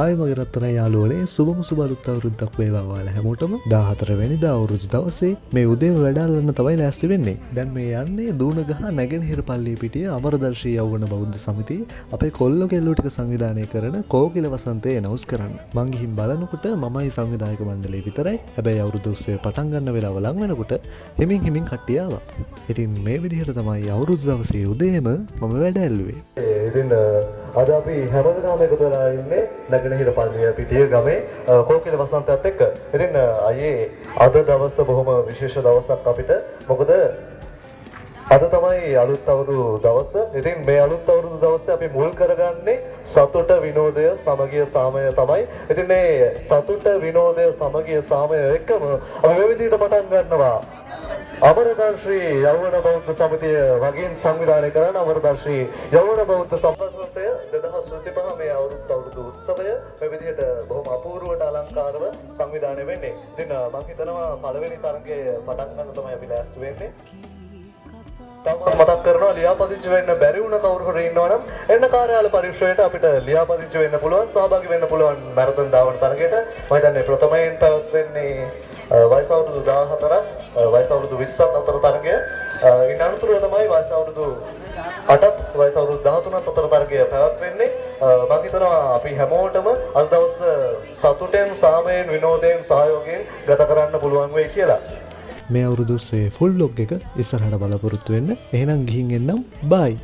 ආයි මගේ රත්තරන් යාළුවනේ සුබම සුබ අලුත් අවුරුද්දක් වේවා ඔයාලා හැමෝටම 14 වෙනිදා අවුරුදු දවසේ මේ උදේම වැඩ අල්ලන්න තමයි ලෑස්ති වෙන්නේ. දැන් මේ යන්නේ දූනගහ නැගෙනහිර පල්ලිය පිටිය අමරදර්ශී යෞවන බෞද්ධ සමිතිය අපේ කොල්ලෝ කෙල්ලෝ ටික සංවිධානය කරන කෝකිල වසන්තය එනවුස් කරන්න. මං ගිහින් බලනකොට මමයි සංවිධායක මණ්ඩලය විතරයි. හැබැයි අවුරුදු උත්සවය පටන් ගන්න වෙලාව ලඟ වෙනකොට හිමින් කට්ටිය ආවා. ඉතින් මේ විදිහට තමයි අවුරුදු දවසේ උදේම මම වැඩ ඇල්ලුවේ. ඉතින් අද අපි හැමදෙනාම එකතු වෙලා ඉන්නේ නැගෙනහිර පල්ලිය පිටිය ගමේ කෝකිල වසන්තයත් එක්ක. ඉතින් අයියේ අද දවස බොහොම විශේෂ දවසක් අපිට. මොකද අද තමයි අලුත් අවුරුදු දවස. ඉතින් මේ අලුත් අවුරුදු දවසේ අපි මුල් කරගන්නේ සතුට විනෝදය සමගිය සාමය තමයි. ඉතින් මේ සතුට විනෝදය සමගිය සාමය එක්කම අපි මේ විදිහට පටන් ගන්නවා. අමරදර්ශී යෞවන බෞද්ධ සමිතිය වගේම සංවිධානය කරන අමරදර්ශී යෞවන බෞද්ධ සම්ප්‍රදාය 2025 මේ අවුරුදු උත්සවය මේ විදිහට බොහොම අපූර්වට අලංකාරව සංවිධානය වෙන්නේ. ඉතින් මම හිතනවා පළවෙනි තරගය පටන් ගන්න තමයි අපි ලෑස්ති වෙන්නේ. තම මතක් කරනවා ලියාපදිංචි වෙන්න බැරි වුණ කවුරු හරි ඉන්නවනම් එන්න කාර්යාල පරිශ්‍රයට අපිට ලියාපදිංචි වෙන්න පුළුවන්, සහභාගී වෙන්න පුළුවන් මැරතන් ධාවන තරගයට. මම හිතන්නේ ප්‍රථමයෙන් පැවැත්වෙන්නේ වයස අවුරුදු 14ක් වයස අවුරුදු 20ක් අතර තරගය. ඉන් අනතුරුව තමයි වයස අවුරුදු 8ත් වයස අවුරුදු 13ත් අතර තරගය පැවැත්වෙන්නේ. මම හිතනවා අපි හැමෝටම අද දවස් සතුටෙන්, සාමයෙන්, විනෝදයෙන්, සහයෝගයෙන් ගත කරන්න පුළුවන් වෙයි කියලා. මේ අවුරුදු උත්සවයේ ෆුල් ලොග් එක ඉස්සරහට බලාපොරොත්තු වෙන්න. එහෙනම් ගිහින් එන්නම්. බයි.